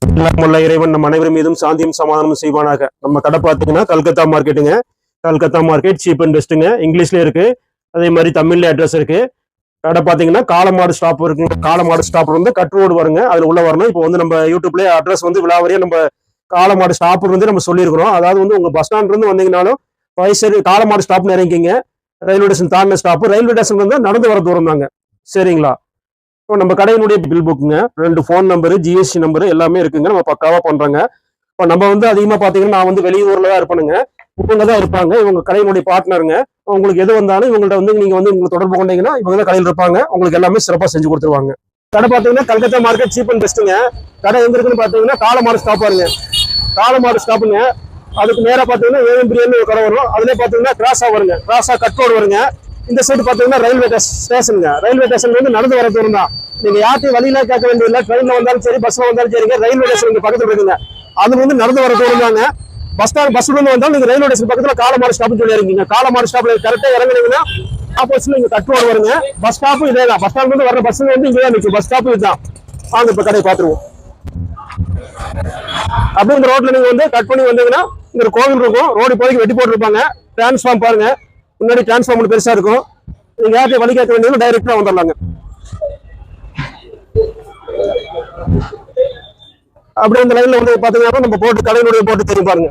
எல்லாமுள்ள இறைவன் நம் அனைவரும் மீதும் சாந்தியும் சமாதானமும் செய்வானாக. நம்ம கடை பார்த்தீங்கன்னா கல்கத்தா மார்க்கெட்டுங்க. கல்கத்தா மார்க்கெட் சீப் அண்ட் பெஸ்ட்டுங்க. இங்கிலீஷ்ல இருக்கு, அதே மாதிரி தமிழ்ல அட்ரஸ் இருக்கு. கடை பார்த்தீங்கன்னா காலமாடு ஸ்டாப் இருக்குங்க. காலமாடு ஸ்டாப் வந்து கட் ரோடு வருங்க, அதுல உள்ள வரணும். இப்போ வந்து நம்ம யூடியூப்லேயே அட்ரஸ் வந்து விழாவரியா நம்ம காலமாடு ஸ்டாப் வந்து நம்ம சொல்லியிருக்கிறோம். அதாவது வந்து உங்க பஸ் ஸ்டாண்ட்ல இருந்து வந்தீங்கன்னாலும் வயசு காலமாடு ஸ்டாப்னு இறங்கிங்க. ரயில்வே ஸ்டேஷன் தாண்டின ஸ்டாப். ரயில்வே ஸ்டேஷன் வந்து நடந்து வர தூரம் தாங்க. சரிங்களா? இப்போ நம்ம கடையினுடைய பில் புக்குங்க, 2 ஃபோன் நம்பரு, ஜிஎஸ்டி நம்பரு எல்லாமே இருக்குங்க. நம்ம பக்காவா பண்றோங்க. இப்போ நம்ம வந்து அதிகமா பாத்தீங்கன்னா நான் வந்து வெளியூர்ல தான் இருப்பேனுங்க. இவங்க தான் இருப்பாங்க, இவங்க கடையினுடைய பார்ட்னருங்க. உங்களுக்கு எது வந்தாலும் இவங்கள்ட்ட வந்து நீங்க வந்து உங்களுக்கு தொடர்பு கொண்டீங்கன்னா இவங்க தான் கடையில் இருப்பாங்க. உங்களுக்கு எல்லாமே சிறப்பாக செஞ்சு கொடுத்துருவாங்க. கடை பாத்தீங்கன்னா கல்கத்தா மார்க்கெட் சீப் அண்ட் பெஸ்ட்டுங்க. கடை எங்க இருக்குன்னு பாத்தீங்கன்னா காலமாடு ஸ்டாப் பாருங்க. காலமாடு ஸ்டாப்புங்க. அதுக்கு நேரா பாத்தீங்கன்னா ஏஎம் பிரியாணி ஒரு கடை வரும். அதுலேயே பாத்தீங்கன்னா கிராஸா வருங்க, கிராஸா கட் ரோடு வருங்க. இந்த சைடு பாத்தீங்கன்னா ரயில்வே ஸ்டேஷனுங்க. ரயில்வே ஸ்டேஷன் வந்து நடந்து வர தூரம் தான். நீங்க யார்ட்டையும் வழியில கேட்க வேண்டியதில்லை. ட்ரெயின்ல வந்தாலும் சரி, பஸ்ல வந்தாலும் சரிங்க. ரயில்வே ஸ்டேஷன் இங்க பக்கத்துல இருக்குங்க. அது வந்து நடந்து வர தூரம் தாங்க. பஸ்ல இருந்து வந்தாலும் நீங்க ரயில்வே ஸ்டேஷன் பக்கத்துல காலமாடு ஸ்டாப்னு சொல்லி இருக்கீங்க. காலமாடு ஸ்டாப்ல கரெக்டா இறங்குனீங்கன்னா ஆப்போசிட்ல இங்க கட் ரோடு வருங்க. பஸ் ஸ்டாப்பும் இதே தான். பஸ் ஸ்டாண்ட் வந்து வர பஸ் வந்து இங்கே தான் நிற்கும். பஸ் ஸ்டாப்பும் இதுதான். வாங்க இப்ப கடையை பார்த்துருவோம். அப்படியே இந்த ரோட்ல நீங்க வந்து கட் பண்ணி வந்தீங்கன்னா இங்க ஒரு கோவில் இருக்கும். ரோடு இப்போதைக்கு வெட்டி போட்டுருப்பாங்க. டிரான்ஸ்ஃபார்ம் பாருங்க, முன்னாடி டிரான்ஸ்ஃபார்ம் பெருசா இருக்கும். நீங்க யார்ட்டையும் வழி கேட்க வேண்டியது டைரக்டா வந்துடலாங்க. அப்படியே இந்த லைன்ல வந்து பாத்தீங்கன்னா நம்ம போட்டு கடையினுடைய போட்டு தெரியும் பாருங்க.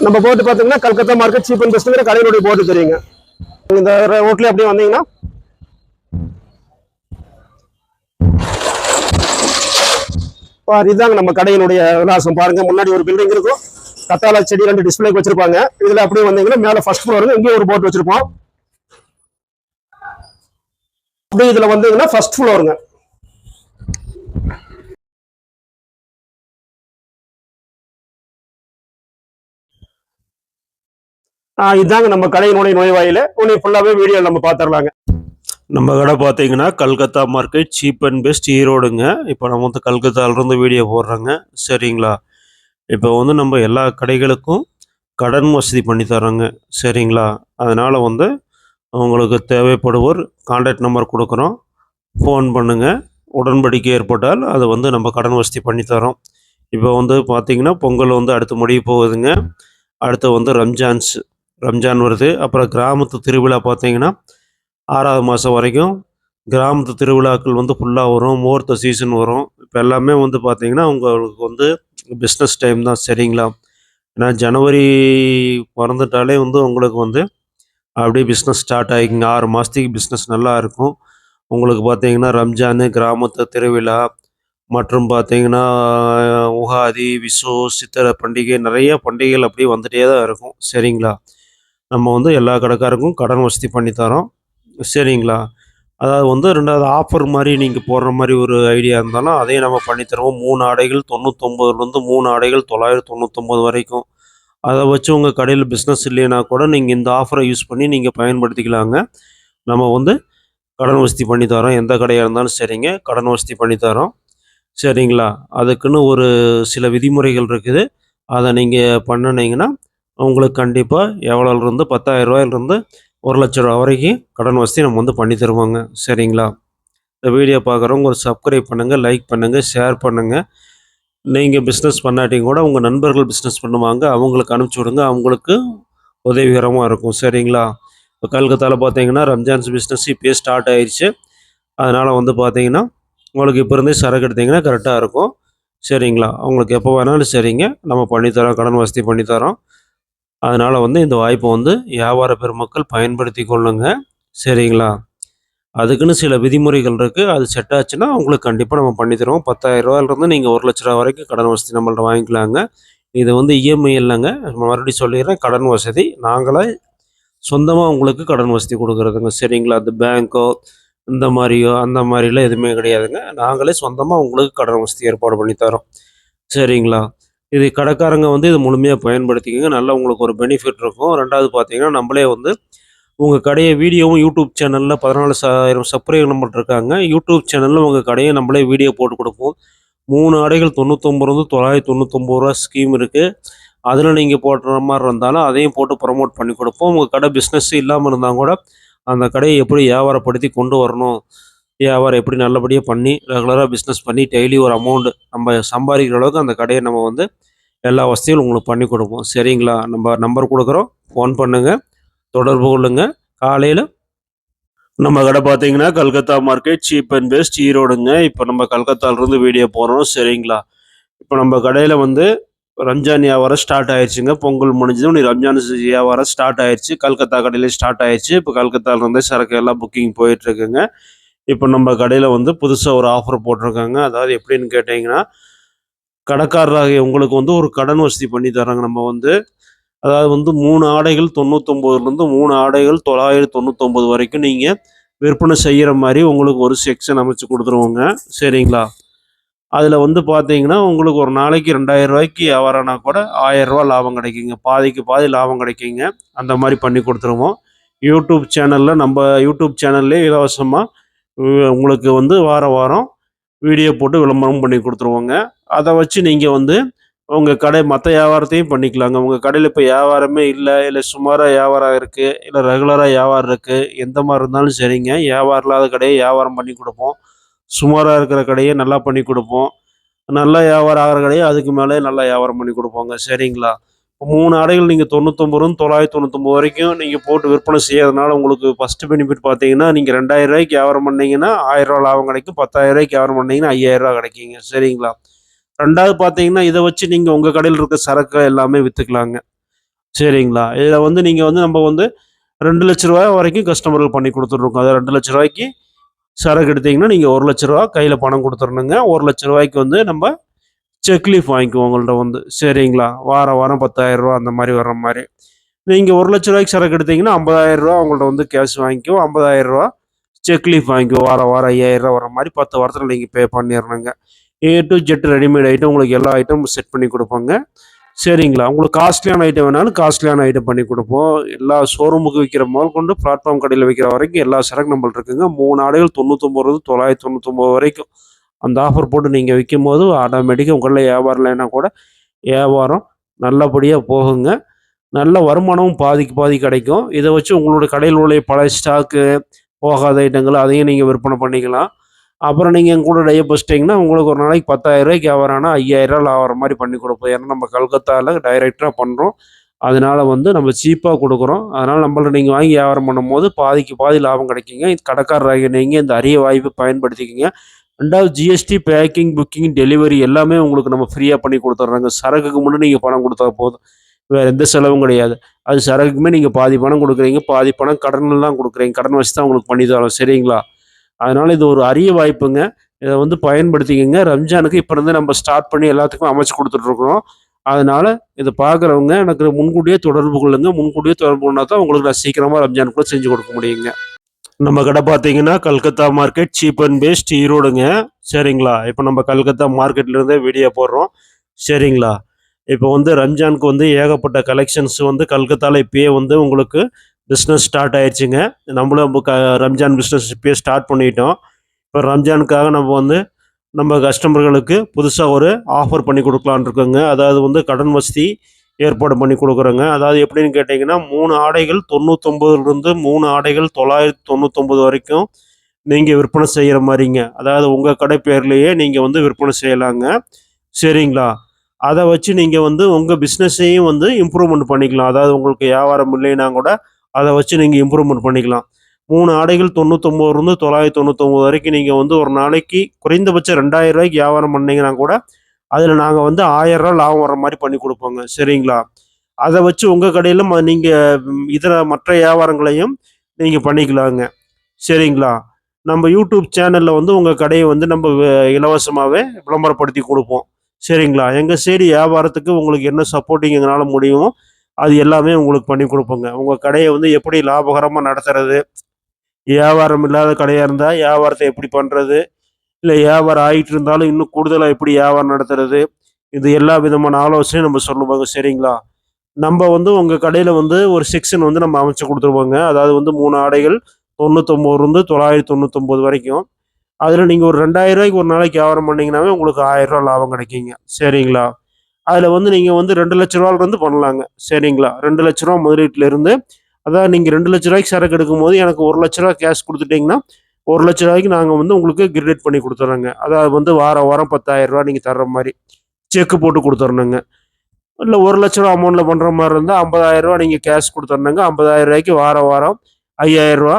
நம்ம போட்டு பாத்தீங்கன்னா கல்கத்தா மார்க்கெட் சீப் அண்ட் பெஸ்ட்ங்கிற கடையினுடைய போட்டு தெரியுங்க. இந்த ரோட்ல அப்படியே வந்தீங்கன்னா இதுதாங்க நம்ம கடையினுடைய விலாசம். பாருங்க, முன்னாடி ஒரு பில்டிங் இருக்கும். கத்தாழை செடி 2 டிஸ்பிளேக்கு வச்சிருப்பாங்க. இதுல அப்படியே வந்தீங்கன்னா மேல ஃபர்ஸ்ட் ஃப்ளோர் இங்கேயும் ஒரு போட்டு வச்சிருப்போம். அப்படியே இதுல வந்தீங்கன்னா ஃபர்ஸ்ட் ஃப்ளோருங்க. இதுதாங்க நம்ம கடையினுடைய நுழைவாயில. உன்னை ஃபுல்லாவே வீடியோ நம்ம பார்த்துடலாங்க. நம்ம கடை பார்த்தீங்கன்னா Calcutta market cheap and best ஈரோடுங்க. இப்போ நம்ம வந்து கல்கத்தாவிலிருந்து வீடியோ போடுறோங்க. சரிங்களா? இப்போ வந்து நம்ம எல்லா கடைகளுக்கும் கடன் வசதி பண்ணி தரோங்க. சரிங்களா? அதனால் வந்து உங்களுக்கு தேவைப்படுவோர் கான்டாக்ட் நம்பர் கொடுக்குறோம், ஃபோன் பண்ணுங்கள். உடன்படிக்கை ஏற்பட்டால் அதை வந்து நம்ம கடன் வசதி பண்ணி தரோம். இப்போ வந்து பார்த்திங்கன்னா பொங்கல் வந்து அடுத்து முடிய போகுதுங்க. அடுத்து வந்து ரம்ஜான் வருது. அப்புறம் கிராமத்து திருவிழா பார்த்திங்கன்னா 6வது மாதம் வரைக்கும் கிராமத்து திருவிழாக்கள் வந்து ஃபுல்லாக வரும். முகூர்த்த சீசன் வரும். இப்போ எல்லாமே வந்து பார்த்திங்கன்னா உங்களுக்கு வந்து பிஸ்னஸ் டைம் தான். சரிங்களா? ஏன்னா ஜனவரி பிறந்துட்டாலே வந்து உங்களுக்கு வந்து அப்படியே பிஸ்னஸ் ஸ்டார்ட் ஆகிக்குங்க. 6 மாதத்துக்கு பிஸ்னஸ் நல்லா இருக்கும். உங்களுக்கு பார்த்திங்கன்னா ரம்ஜான், கிராமத்து திருவிழா மற்றும் பார்த்திங்கன்னா உகாதி, விஷு, சித்திரை பண்டிகை, நிறைய பண்டிகைகள் அப்படியே வந்துகிட்டே தான் இருக்கும். சரிங்களா? நம்ம வந்து எல்லா கடைக்காருக்கும் கடன் வசதி பண்ணி தரோம். சரிங்களா? அதாவது வந்து 2வது ஆஃபர் மாதிரி நீங்கள் போடுற மாதிரி ஒரு ஐடியா இருந்தாலும் அதையும் நம்ம பண்ணித்தருவோம். 3 ஆடைகள் 99லேருந்து 3 ஆடைகள் 999 வரைக்கும். அதை வச்சு உங்கள் கடையில் பிஸ்னஸ் இல்லைன்னா கூட நீங்கள் இந்த ஆஃபரை யூஸ் பண்ணி நீங்கள் பயன்படுத்திக்கலாங்க. நம்ம வந்து கடன் வசதி பண்ணி தரோம். எந்த கடையாக இருந்தாலும் சரிங்க, கடன் வசதி பண்ணி தரோம். சரிங்களா? அதுக்குன்னு ஒரு சில விதிமுறைகள் இருக்குது. அதை நீங்கள் பண்ணினீங்கன்னா உங்களுக்கு கண்டிப்பாக எவ்வளோலேருந்து 10,000 ரூபாயிலிருந்து 1,00,000 ரூபா வரைக்கும் கடன் வசதி நம்ம வந்து பண்ணி தருவோங்க. சரிங்களா? இந்த வீடியோ பார்க்குறவங்க ஒரு சப்ஸ்கிரைப் பண்ணுங்கள், லைக் பண்ணுங்கள், ஷேர் பண்ணுங்கள். நீங்கள் பிஸ்னஸ் பண்ணாட்டியும் கூட உங்கள் நண்பர்கள் பிஸ்னஸ் பண்ணுவாங்க, அவங்களுக்கு அனுப்பிச்சி விடுங்க. அவங்களுக்கு உதவிகரமாக இருக்கும். சரிங்களா? இப்போ கல்கத்தாவில் பார்த்தீங்கன்னா ரம்ஜான்ஸ் பிஸ்னஸ் இப்போயே ஸ்டார்ட் ஆயிடுச்சு. அதனால் வந்து பார்த்தீங்கன்னா உங்களுக்கு இப்போ இருந்தே சரக்கு எடுத்திங்கன்னா கரெக்டாக இருக்கும். சரிங்களா? அவங்களுக்கு எப்போ வேணாலும் சரிங்க, நம்ம பண்ணித்தரோம், கடன் வசதி பண்ணித்தரோம். அதனால் வந்து இந்த வாய்ப்பை வந்து வியாபார பெருமக்கள் பயன்படுத்தி கொள்ளுங்க. சரிங்களா? அதுக்குன்னு சில விதிமுறைகள் இருக்குது. அது செட் ஆச்சுன்னா உங்களுக்கு கண்டிப்பாக நம்ம பண்ணித்தருவோம். 10,000 ரூபாயிலிருந்து நீங்கள் 1,00,000 ரூபா வரைக்கும் கடன் வசதி நம்மள்ட்ட வாங்கிக்கலாங்க. இது வந்து இஎம்ஐ இல்லைங்க, மறுபடியும் சொல்லிடுறேன், கடன் வசதி. நாங்களே சொந்தமாக உங்களுக்கு கடன் வசதி கொடுக்குறதுங்க. சரிங்களா? அது பேங்க்கோ இந்த மாதிரியோ அந்த மாதிரிலாம் எதுவுமே கிடையாதுங்க. நாங்களே சொந்தமாக உங்களுக்கு கடன் வசதி ஏற்பாடு பண்ணி தரோம். சரிங்களா? இது கடைக்காரங்க வந்து இது முழுமையாக பயன்படுத்திக்கங்க. நல்லா உங்களுக்கு ஒரு பெனிஃபிட் இருக்கும். 2வது பார்த்தீங்கன்னா நம்மளே வந்து உங்கள் கடையை வீடியோவும் யூடியூப் சேனலில் 14,000 சப்ஸ்கிரைபர் நம்மள்ட்ட இருக்காங்க. யூடியூப் சேனலில் உங்கள் கடையை நம்மளே வீடியோ போட்டு கொடுப்போம். 3 ஆடைகள் 99 999 ரூபா ஸ்கீம் இருக்குது. அதில் நீங்கள் போடுற மாதிரி இருந்தாலும் அதையும் போட்டு ப்ரமோட் பண்ணி கொடுப்போம். உங்கள் கடை பிஸ்னஸ் இல்லாமல் இருந்தால் கூட அந்த கடையை எப்படி வியாபாரப்படுத்தி கொண்டு வரணும், வியாபாரம் எப்படி நல்லபடியாக பண்ணி ரெகுலராக பிஸ்னஸ் பண்ணி டெய்லி ஒரு அமௌண்ட் நம்ம சம்பாதிக்கிற அளவுக்கு அந்த கடையை நம்ம வந்து எல்லா வசதியும் உங்களுக்கு பண்ணி கொடுப்போம். சரிங்களா? நம்ம நம்பர் கொடுக்குறோம். ஃபோன் பண்ணுங்க. தொடர்பு கொள்ளுங்க. காலையில் நம்ம கடை பார்த்தீங்கன்னா Calcutta market cheap and best ஈரோடுங்க. இப்போ நம்ம கல்கத்தாவிலேருந்து வீடியோ போடுறோம். சரிங்களா? இப்போ நம்ம கடையில் வந்து ரம்ஜான் வியாபாரம் ஸ்டார்ட் ஆயிடுச்சுங்க. பொங்கல் முடிஞ்சதும் நீ ரம்ஜான் வியாபாரம் ஸ்டார்ட் ஆயிடுச்சு. கல்கத்தா கடையிலே ஸ்டார்ட் ஆயிடுச்சு. இப்போ கல்கத்தாவிலேருந்தே சரக்கு எல்லாம் புக்கிங் போயிட்டுருக்குங்க. இப்போ நம்ம கடையில் வந்து புதுசாக ஒரு ஆஃபர் போட்டிருக்காங்க. அதாவது எப்படின்னு கேட்டிங்கன்னா, கடைக்காரராகிய உங்களுக்கு வந்து ஒரு கடன் வசதி பண்ணி தராங்க. நம்ம வந்து அதாவது வந்து 3 ஆடைகள் 99லேருந்து 3 ஆடைகள் 999 வரைக்கும் நீங்கள் விற்பனை செய்கிற மாதிரி உங்களுக்கு ஒரு செக்ஷன் அமைச்சு கொடுத்துருவோங்க. சரிங்களா? அதில் வந்து பார்த்தீங்கன்னா, உங்களுக்கு ஒரு நாளைக்கு ரூ. 2000க்கு வியாபாரம்னா கூட ரூ. 1000 லாபம் கிடைக்குங்க. பாதிக்கு பாதி லாபம் கிடைக்குங்க. அந்த மாதிரி பண்ணி கொடுத்துருவோம். யூடியூப் சேனலில் நம்ம யூடியூப் சேனல்லே இலவசமாக உங்களுக்கு வந்து வாரம் வாரம் வீடியோ போட்டு விளம்பரம் பண்ணி கொடுத்துருவோங்க. அதை வச்சு நீங்கள் வந்து உங்கள் கடை மற்ற வியாபாரத்தையும் பண்ணிக்கலாங்க. உங்கள் கடையில் இப்போ வியாபாரமே இல்லை சுமாராக வியாபாரம் இருக்குது, இல்லை ரெகுலராக வியாபாரம் இருக்குது, எந்த மாதிரி இருந்தாலும் சரிங்க. வியாபாரம் இல்லாத கடையை வியாபாரம் பண்ணி கொடுப்போம். சுமாராக இருக்கிற கடையை நல்லா பண்ணி கொடுப்போம். நல்லா வியாபாரம் ஆகிற கடையை அதுக்கு மேலே நல்லா வியாபாரம் பண்ணி கொடுப்போங்க. சரிங்களா? 3 ஆடைகள் நீங்கள் 99 999 வரைக்கும் நீங்கள் போட்டு விற்பனை செய்யறதுனால உங்களுக்கு ஃபஸ்ட்டு பெனிஃபிட் பார்த்தீங்கன்னா, நீங்கள் ரூ. 2000க்கு வியாபாரம் பண்ணீங்கன்னா ரூ. 1000 லாபம் கிடைக்கும். ரூ. 10,000க்கு வியாபாரம் பண்ணீங்கன்னா ரூ. 5000 கிடைக்குங்க. சரிங்களா? 2வது பார்த்தீங்கன்னா, இதை வச்சு நீங்கள் உங்கள் கடையில் இருக்க சரக்கு எல்லாமே விற்றுக்கலாங்க. சரிங்களா? இதில் வந்து நீங்கள் வந்து நம்ம வந்து ரூ. 2,00,000 வரைக்கும் கஸ்டமருக்கு பண்ணி கொடுத்துட்ருக்கோம். அதாவது ரூ. 2,00,000க்கு சரக்கு எடுத்தீங்கன்னா, நீங்கள் ரூ. 1,00,000 கையில் பணம் கொடுத்துரணுங்க. ரூ. 1,00,000க்கு வந்து நம்ம செக் லீஃப் வாங்கிக்குவோம் உங்கள்ட்ட வந்து. சரிங்களா? வாரம் வாரம் ரூ. 10,000 அந்த மாதிரி வர்ற மாதிரி. நீங்க ரூ. 1,00,000க்கு சரக்கு எடுத்தீங்கன்னா, ரூ. 50,000 உங்கள்ட்ட வந்து கேஷ் வாங்கிக்குவோம். ரூ. 50,000 செக் லீஃப் வாங்கிக்குவோம். வாரம் வாரம் ரூ. 5,000 வர மாதிரி 10 வாரத்துல நீங்க பே பண்ணிறணுங்க. ஏ டூ ஜெட் ரெடிமேட் ஐட்டம் உங்களுக்கு எல்லா ஐட்டமும் செட் பண்ணி குடுப்போங்க. சரிங்களா? உங்களுக்கு காஸ்ட்லியான ஐட்டம் வேணாலும் காஸ்ட்லியான ஐட்டம் பண்ணி குடுப்போம். எல்லா ஷோரூமுக்கு விக்கிற முதற்கொண்டு பிளாட்ஃபார்ம் கடையில விக்கிற வரைக்கும் எல்லா சரக்கும் நம்மள்ட்ட இருக்குங்க. 3 ஆடைகள் 99 999 வரைக்கும். அந்த ஆஃபர் போட்டு நீங்க விக்கும்போது ஆட்டோமேட்டிக்கா உங்க கடையில வியாபாரம் இல்லைன்னா கூட வியாபாரம் நல்லபடியா போகுங்க. நல்ல வருமானமும் பாதிக்கு பாதி கிடைக்கும். இத வச்சு உங்களோட கடையில் உள்ள பழைய ஸ்டாக்கு, போகாத ஐட்டங்கள் அதையும் நீங்க விற்பனை பண்ணிக்கலாம். அப்புறம் நீங்க எங்க கூட டை வச்சிட்டீங்கன்னா, உங்களுக்கு ஒரு நாளைக்கு ரூ. 10,000க்கு வியாபாரம் ஆனா, ரூ. 5,000 ஆகுற மாரி பண்ணி குடுப்போம். ஏன்னா, நம்ம கல்கத்தால டைரக்ட்டா பண்றோம். அதனால வந்து நம்ம சீப்பா குடுக்குறோம். அதனால நம்மள்ட்ட நீங்க வாங்கி வியாபாரம் பண்ணும்போது பாதிக்கு பாதி லாபம் கிடைக்குங்க. இது கடைக்காரராகிய நீங்க இந்த அரிய வாய்ப்பை பயன்படுத்திக்கங்க. 2வது ஜிஎஸ்டி, பேக்கிங், புக்கிங், டெலிவரி எல்லாமே உங்களுக்கு நம்ம ஃப்ரீயா பண்ணி குடுத்துர்றோங்க. சரக்குக்கு மட்டும் நீங்க பணம் குடுத்தா போதும். வேற எந்த செலவும் கிடையாது. அது சரக்குக்குமே நீங்க பாதி பணம் குடுக்குறீங்க, பாதி பணம் கடன்ல தான் குடுக்குறீங்க. கடன் வச்சு தான் உங்களுக்கு பண்ணி தரோம். சரிங்களா? அதனால இது ஒரு அரிய வாய்ப்புங்க. இத வந்து பயன்படுத்திக்கங்க. ரம்ஜானுக்கு இப்ப இருந்து நம்ம ஸ்டார்ட் பண்ணி எல்லாத்துக்கும் அமைச்சு குடுத்துட்டுருக்குறோம். அதனால இத பார்க்குறவங்க எனக்கு முன்கூட்டியே தொடர்பு கொள்ளுங்க. முன்கூட்டியே தொடர்பு கொண்டா தான் உங்களுக்கு நான் சீக்கிரமா ரம்ஜானுக்குள்ள செஞ்சு கொடுக்க முடியுங்க. நம்ம கடை பார்த்தீங்கன்னா, Calcutta market cheap and best ஈரோடுங்க. சரிங்களா? இப்ப நம்ம கல்கத்தா மார்க்கெட்ல இருந்தே வீடியோ போடுறோம். சரிங்களா? இப்போ வந்து ரம்ஜானுக்கு வந்து ஏகப்பட்ட கலெக்ஷன்ஸ் வந்து கல்கத்தால இப்பயே வந்து உங்களுக்கு பிஸ்னஸ் ஸ்டார்ட் ஆயிடுச்சுங்க. நம்மளும் ரம்ஜான் பிஸ்னஸ் இப்பயே ஸ்டார்ட் பண்ணிட்டோம். இப்போ ரம்ஜானுக்காக நம்ம வந்து நம்ம கஸ்டமர்களுக்கு புதுசா ஒரு ஆஃபர் பண்ணி குடுக்கலான்னு இருக்கோங்க. அதாவது வந்து கடன் வசதி ஏற்பாடு பண்ணி குடுக்குறோங்க. அதாவது எப்படின்னு கேட்டீங்கன்னா, 3 ஆடைகள் 99லிருந்து 3 ஆடைகள் 999 வரைக்கும் நீங்க விற்பனை செய்ற மாரிங்க. அதாவது உங்க கடை பேர்லயே நீங்க வந்து விற்பனை செய்யலாங்க. சரிங்களா? அத வச்சு நீங்க வந்து உங்க பிசினஸையும் வந்து இம்ப்ரூவ்மெண்ட் பண்ணிக்கலாம். அதாவது உங்களுக்கு வியாபாரம் இல்லைன்னா கூட, அத வச்சு நீங்க இம்ப்ரூவ்மெண்ட் பண்ணிக்கலாம். 3 ஆடைகள் 99லிருந்து 999 வரைக்கும் நீங்க வந்து ஒரு நாளைக்கு குறைந்தபட்சம் ரூ. 2,000க்கு வியாபாரம் பண்ணீங்கன்னா கூட, அதுல நாங்க வந்து ரூ. 1000 லாபம் வர்ற மாரி பண்ணி குடுப்போங்க. சரிங்களா? அத வச்சு உங்க கடையில நீங்க இதர மற்ற வியாபாரங்களையும் நீங்க பண்ணிக்கலாங்க. சரிங்களா? நம்ம யூடியூப் சேனல்ல வந்து உங்க கடைய வந்து நம்ம இலவசமாவே விளம்பரப்படுத்தி குடுப்போம். சரிங்களா? எங்க சைடு வியாபாரத்துக்கு உங்களுக்கு என்ன சப்போர்ட்டிங் எங்கனால முடியுமோ, அது எல்லாமே உங்களுக்கு பண்ணி குடுப்போங்க. உங்க கடைய வந்து எப்படி லாபகரமா நடத்துறது? வியாபாரம் இல்லாத கடையா இருந்தா, வியாபாரத்த எப்படி பண்றது? இல்ல வியாபாரம் ஆயிட்டு இருந்தாலும், இன்னும் கூடுதலா எப்படி வியாபாரம் நடத்துறது? இது எல்லா விதமான ஆலோசனையும் நம்ம சொல்லுவோங்க. சரிங்களா? நம்ப வந்து உங்க கடையில வந்து ஒரு செக்ஷன் வந்து நம்ம அமைச்சு குடுத்துருவோங்க. அதாவது வந்து 3 ஆடைகள் 99லிருந்து 999 வரைக்கும். அதுல நீங்க ஒரு ரூ. 2,000க்கு ஒரு நாளைக்கு வியாபாரம் பண்ணீங்கன்னாவே, உங்களுக்கு ரூ. 1000 லாபம் கிடைக்குங்க. சரிங்களா? அதுல வந்து நீங்க வந்து ரூ. 2,00,000லிருந்து பண்ணலாங்க. சரிங்களா? ரூ. 2,00,000 முதலீட்டுல இருந்து, அதாவது நீங்க ரூ. 2,00,000க்கு சரக்கு எடுக்கும்போது எனக்கு ரூ. 1,00,000 கேஷ் குடுத்துட்டீங்கன்னா, ரூ. 1,00,000 நாங்கள் வந்து உங்களுக்கு கிரெடிட் பண்ணி கொடுத்துட்றோங்க. அதாவது வந்து வாரம் வாரம் ரூ. 10,000 நீங்கள் தர்ற மாதிரி செக்கு போட்டு கொடுத்துட்றோங்க. இல்லை ரூ. 1,00,000 அமௌண்ட்டில் பண்ணுற மாதிரி இருந்தால் ரூ. 50,000 நீங்கள் கேஷ் கொடுத்துட்றோங்க. ரூ. 50,000க்கு வாரம் வாரம் ரூ. 5,000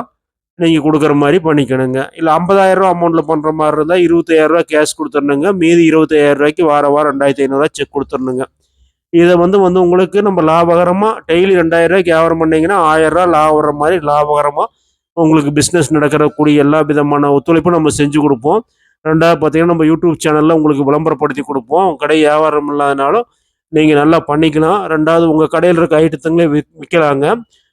நீங்கள் கொடுக்குற மாதிரி பண்ணிக்கணுங்க. இல்லை ரூ. 50,000 அமௌண்ட்டில் பண்ணுற மாதிரி இருந்தால் ரூ. 25,000 கேஷ் கொடுத்துடணுங்க. மீதி ரூ. 25,000க்கு வாரம் வாரம் ரூ. 2,500 செக் கொடுத்துடணுங்க. இதை வந்து உங்களுக்கு நம்ம லாபகரமாக டெய்லி ரூ. 2,000 வியாபாரம் பண்ணிங்கன்னா ரூ. 1,000 லாபம் வர மாதிரி லாபகரமாக உங்களுக்கு பிஸ்னஸ் நடக்கிறக்கூடிய எல்லா விதமான ஒத்துழைப்பும் நம்ம செஞ்சு கொடுப்போம். ரெண்டாவது பார்த்தீங்கன்னா நம்ம யூடியூப் சேனலில் உங்களுக்கு விளம்பரப்படுத்தி கொடுப்போம். உங்கள் கடை வியாபாரம் இல்லாதனாலும் நீங்கள் நல்லா பண்ணிக்கலாம். ரெண்டாவது உங்கள் கடையில் இருக்க ஐட்டத்துங்களே விற்கலாங்க.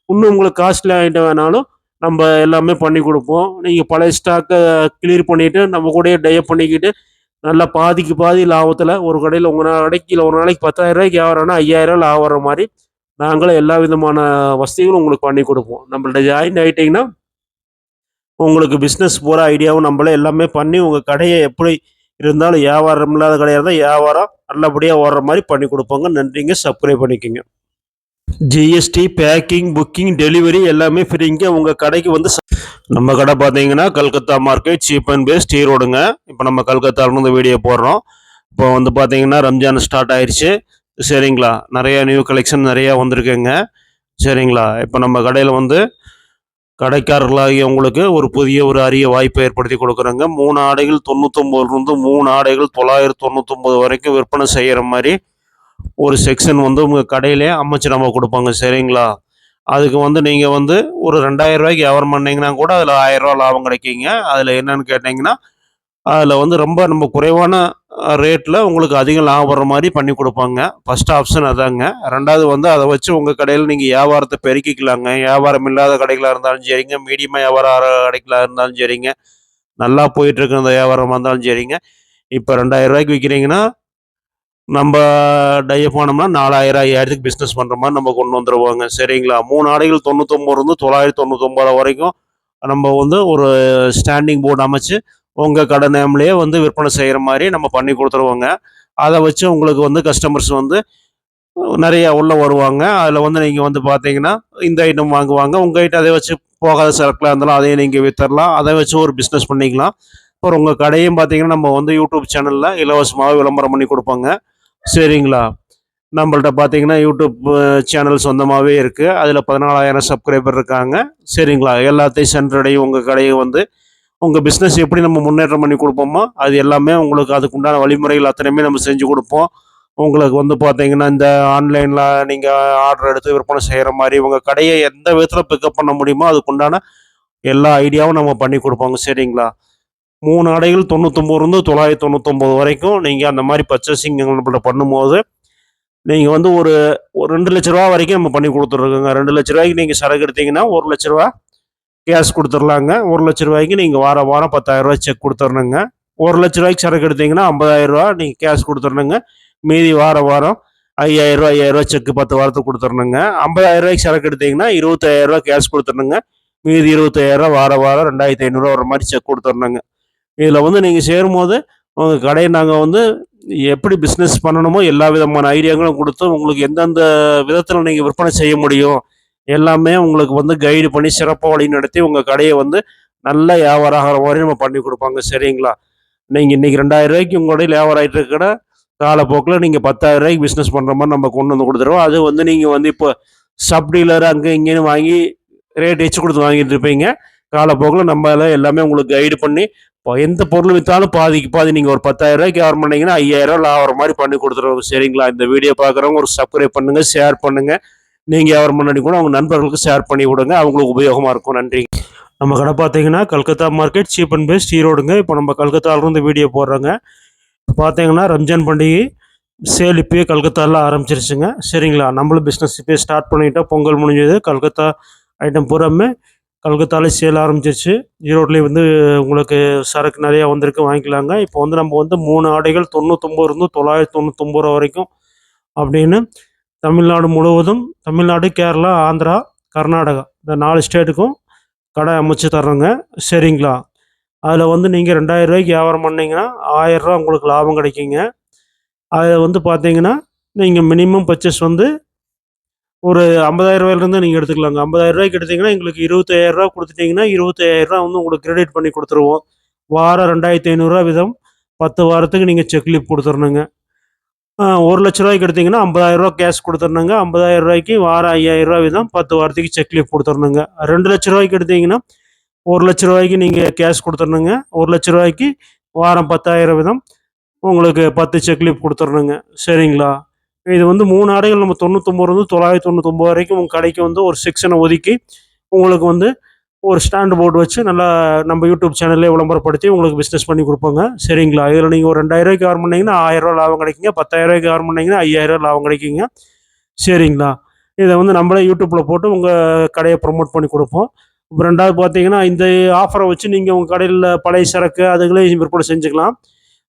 இன்னும் உங்களுக்கு காஸ்ட்லி ஐட்டம் வேணாலும் நம்ம எல்லாமே பண்ணி கொடுப்போம். நீங்கள் பழைய ஸ்டாக்கை கிளியர் பண்ணிவிட்டு நம்ம கூடயே டை பண்ணிக்கிட்டு நல்லா பாதிக்கு பாதி லாபத்தில் ஒரு கடையில் உங்கள் கடைக்கு இல்லை ஒரு நாளைக்கு 10,000 வியாபாரம்னா 5,000 லாபம் வர மாதிரி நாங்களும் எல்லா விதமான வசதிகளும் உங்களுக்கு பண்ணி கொடுப்போம். நம்மள்ட்ட ஜாயின் ஆகிட்டிங்கன்னா உங்களுக்கு பிஸ்னஸ் பூரா ஐடியாவும் நம்மளே எல்லாமே பண்ணி உங்கள் கடையை எப்படி இருந்தாலும் வியாபாரம் இல்லாத கடையாக இருந்தால் வியாபாரம் நல்லபடியாக ஓடுற மாதிரி பண்ணி கொடுப்போங்க. நன்றிங்க. சப்ஸ்கிரைப் பண்ணிக்கோங்க. ஜிஎஸ்டி, பேக்கிங், புக்கிங், டெலிவரி எல்லாமே ஃப்ரீங்க. உங்கள் கடைக்கு வந்து நம்ம கடை பார்த்தீங்கன்னா Calcutta market cheap and best ஈரோடுங்க. இப்போ நம்ம கல்கத்தாவிலேருந்து வீடியோ போடுறோம். இப்போ வந்து பார்த்தீங்கன்னா ரம்ஜான் ஸ்டார்ட் ஆயிடுச்சு. சரிங்களா, நிறையா நியூ கலெக்ஷன் நிறையா வந்திருக்குங்க. சரிங்களா, இப்போ நம்ம கடையில் வந்து கடைக்காரர்களாகிய உங்களுக்கு ஒரு அரிய வாய்ப்பை ஏற்படுத்தி கொடுக்குறோங்க. 3 ஆடைகள் 99லேருந்து 3 ஆடைகள் 999 வரைக்கும் விற்பனை செய்கிற மாதிரி ஒரு செக்ஷன் வந்து உங்கள் கடையிலே அமைச்சு நம்ம கொடுப்போங்க. சரிங்களா, அதுக்கு வந்து நீங்கள் வந்து ஒரு ரூ. 2,000 வியாபாரம் பண்ணிங்கன்னா கூட அதில் ரூ. 1,000 லாபம் கிடைக்குங்க. அதில் என்னென்னு கேட்டிங்கன்னா அதில் வந்து ரொம்ப நம்ம குறைவான ரேட்டில் உங்களுக்கு அதிகம் லாபம் வர்ற மாதிரி பண்ணி கொடுப்பாங்க. ஃபஸ்ட் ஆப்ஷன் அதாங்க. ரெண்டாவது வந்து அதை வச்சு உங்கள் கடையில் நீங்கள் வியாபாரத்தை பெருக்கிக்கலாங்க. வியாபாரம் இல்லாத கடைகளாக இருந்தாலும் சரிங்க, மீடியமாக வியாபாரம் ஆகிற கடைகளாக இருந்தாலும் சரிங்க, நல்லா போயிட்டுருக்க அந்த வியாபாரமாக இருந்தாலும் சரிங்க. இப்போ ரூ. 2,000 விற்கிறீங்கன்னா நம்ம டைப் ஆனோம்னா 4,000 5,000க்கு பிஸ்னஸ் பண்ணுற மாதிரி நம்ம கொண்டு வந்துடுவோங்க. சரிங்களா, 3 ஆடைகள் 99லேருந்து 999 வரைக்கும் நம்ம வந்து ஒரு ஸ்டாண்டிங் போர்டு அமைச்சு உங்கள் கடை நேம்லேயே வந்து விற்பனை செய்கிற மாதிரி நம்ம பண்ணி கொடுத்துருவோங்க. அதை வச்சு உங்களுக்கு வந்து கஸ்டமர்ஸ் வந்து நிறையா உள்ளே வருவாங்க. அதில் வந்து நீங்கள் வந்து பார்த்தீங்கன்னா இந்த ஐட்டம் வாங்குவாங்க. உங்கள் ஐட்டம் அதை வச்சு போகாத சரக்குலாம் இருந்தாலும் அதையும் நீங்கள் விற்றுடலாம். அதை வச்சு ஒரு பிஸ்னஸ் பண்ணிக்கலாம். அப்புறம் உங்கள் கடையும் பார்த்தீங்கன்னா நம்ம வந்து யூடியூப் சேனலில் இலவசமாக விளம்பரம் பண்ணி கொடுப்போங்க. சரிங்களா, நம்மள்ட்ட பார்த்தீங்கன்னா யூடியூப் சேனல் சொந்தமாகவே இருக்குது. அதில் 14,000 சப்ஸ்கிரைபர் இருக்காங்க. சரிங்களா, எல்லாத்தையும் சென்றடையும் உங்கள் கடையை வந்து உங்கள் பிஸ்னஸ் எப்படி நம்ம முன்னேற்றம் பண்ணி கொடுப்போமோ அது எல்லாமே உங்களுக்கு அதுக்குண்டான வழிமுறைகள் அத்தனையுமே நம்ம செஞ்சு கொடுப்போம். உங்களுக்கு வந்து பார்த்தீங்கன்னா இந்த ஆன்லைனில் நீங்கள் ஆர்டர் எடுத்து விற்பனை செய்கிற மாதிரி உங்கள் கடையை எந்த விதத்தில் பிக்கப் பண்ண முடியுமோ அதுக்குண்டான எல்லா ஐடியாவும் நம்ம பண்ணி கொடுப்போங்க. சரிங்களா, 3 ஆடைகள் 99லேருந்து 999 வரைக்கும் நீங்கள் அந்த மாதிரி பர்ச்சேசிங் நம்மள்ட்ட பண்ணும்போது நீங்கள் வந்து ஒரு ஒரு 2,00,000 வரைக்கும் நம்ம பண்ணி கொடுத்துட்ருக்கோங்க. 2,00,000 நீங்கள் சரக்கு எடுத்தீங்கன்னா ரூ. 1,00,000 கேஷ் கொடுத்துர்லாங்க. ரூ. 1,00,000 நீங்கள் வாரம் வாரம் ரூ. 10,000 செக் கொடுத்துர்ணுங்க. ரூ. 1,00,000 சரக்கு எடுத்தீங்கன்னா ரூ. 50,000 நீங்கள் கேஷ் கொடுத்துர்ணுங்க. மீதி வாரம் வாரம் ரூ. 5,000 செக்கு 10 வாரத்துக்கு கொடுத்துர்ணுங்க. ரூ. 50,000 சரக்கு எடுத்தீங்கன்னா ரூ. 25,000 கேஷ் கொடுத்துர்ணுங்க. மீதி ரூ. 25,000 வாரம் வாரம் ரூ. 2,500 வர மாதிரி செக் கொடுத்துர்ணுங்க. இதில் வந்து நீங்கள் சேரும்போது உங்கள் கடையை நாங்கள் வந்து எப்படி பிஸ்னஸ் பண்ணணுமோ எல்லா விதமான ஐடியாக்களும் கொடுத்து உங்களுக்கு எந்தெந்த விதத்தில் நீங்கள் விற்பனை செய்ய முடியும் எல்லாமே உங்களுக்கு வந்து கைடு பண்ணி சிறப்பாக வழி நடத்தி உங்கள் கடையை வந்து நல்ல வியாபாரம் ஆகிற மாதிரி நம்ம பண்ணி கொடுப்பாங்க. சரிங்களா, நீங்கள் இன்றைக்கி 2,000 உங்கள் கடையில் வியாபாரம் ஆகிட்டு இருக்கிற காலப்போக்கில் நீங்கள் 10,000 பிஸ்னஸ் பண்ணுற மாதிரி நம்ம கொண்டு வந்து கொடுத்துருவோம். அது வந்து நீங்கள் வந்து இப்போ சப் டீலர் அங்கே இங்கேன்னு வாங்கி ரேட் வச்சு கொடுத்து வாங்கிட்டு இருப்பீங்க. காலப்போக்கில் நம்ம எல்லாமே உங்களுக்கு கைடு பண்ணி இப்போ எந்த பொருள் விற்றாலும் பாதிக்கு பாதி நீங்கள் ஒரு 10,000 வியாபாரம் பண்ணிங்கன்னா 5,000 ஆகிற மாதிரி பண்ணி கொடுத்துருவோம். சரிங்களா, இந்த வீடியோ பார்க்குறவங்க ஒரு சப்ஸ்கிரைப் பண்ணுங்கள், ஷேர் பண்ணுங்கள். நீங்கள் வியாபாரம் பண்ணி கூட அவங்க நண்பர்களுக்கு ஷேர் பண்ணி விடுங்க, அவங்களுக்கு உபயோகமாக இருக்கும். நன்றி. நம்ம கடை பார்த்தீங்கன்னா Calcutta market cheap and best ஈரோடுங்க. இப்போ நம்ம கல்கத்தாவிலேருந்து வீடியோ போடுறோங்க. இப்போ பார்த்தீங்கன்னா ரம்ஜான் பண்டிகை சேல் இப்போயே கல்கத்தாவில் ஆரம்பிச்சிருச்சுங்க. சரிங்களா, நம்மளும் பிஸ்னஸ் இப்போயே ஸ்டார்ட் பண்ணிட்டோம். பொங்கல் முடிஞ்சது, கல்கத்தா ஐட்டம் பூராமே கல்கத்தாலே சேல் ஆரம்பிச்சிருச்சு. ஈரோட்லேயும் வந்து உங்களுக்கு சரக்கு நிறையா வந்திருக்கு, வாங்கிக்கலாங்க. இப்போ வந்து நம்ம வந்து 3 ஆடைகள் 99லேருந்து 999 வரைக்கும் அப்படின்னு தமிழ்நாடு முழுவதும், தமிழ்நாடு, கேரளா, ஆந்திரா, கர்நாடகா இந்த 4 ஸ்டேட்டுக்கும் கடை அமைச்சு தர்றோங்க. சரிங்களா, அதில் வந்து நீங்கள் 2,000 வியாபாரம் பண்ணிங்கன்னா 1,000 உங்களுக்கு லாபம் கிடைக்குங்க. அதில் வந்து பார்த்தீங்கன்னா நீங்கள் மினிமம் பர்ச்சேஸ் வந்து ஒரு ரூ. 50,000 நீங்கள் எடுத்துக்கலாங்க. ரூ. 50,000 எடுத்தீங்கன்னா எங்களுக்கு ரூ. 25,000 கொடுத்துட்டீங்கன்னா, ரூ. 25,000 வந்து உங்களுக்கு கிரெடிட் பண்ணி குடுத்துருவோம். வாரம் ரூ. 2,500 வீதம் 10 வாரத்துக்கு நீங்க செக் லீஃப் குடுத்துறணுங்க. ரூ. 1,00,000 எடுத்தீங்கன்னா, ரூ. 50,000 கேஷ் குடுத்துறணுங்க. ரூ. 50,000 வாரம் ரூ. 5,000 வீதம் 10 வாரத்துக்கு செக் லீஃப் குடுத்துறணுங்க. ரூ. 2,00,000 எடுத்தீங்கன்னா, ரூ. 1,00,000 நீங்க கேஷ் குடுத்துறணுங்க. ரூ. 1,00,000 வாரம் 10,000 வீதம் உங்களுக்கு 10 செக் லீஃப் குடுத்துறணுங்க. சரிங்களா? இது வந்து 3 ஆடைகள் நம்ம 99 999 வரைக்கும் உங்க கடைக்கு வந்து ஒரு செக்ஷன ஒதுக்கி, உங்களுக்கு வந்து ஒரு ஸ்டாண்ட் போர்டு வச்சு நல்லா நம்ம யூடியூப் சேனல்லே விளம்பரப்படுத்தி உங்களுக்கு பிஸ்னஸ் பண்ணி குடுப்போங்க. சரிங்களா? இதில நீங்க ஒரு ரூ. 2,000 ஏர்ன் பண்ணீங்கன்னா, ரூ. 1,000 லாபம் கிடைக்குங்க. ரூ. 10,000 ஏர்ன் பண்ணீங்கன்னா, ரூ. 5,000 லாபம் கிடைக்குங்க. சரிங்களா? இத வந்து நம்மளே யூடியூப்ல போட்டு உங்க கடைய ப்ரமோட் பண்ணி குடுப்போம். இப்ப 2வது பார்த்தீங்கன்னா, இந்த ஆஃபர வச்சு நீங்க உங்க கடையில பழைய சரக்கு அதுகளையும் விற்பனை செஞ்சுக்கலாம்.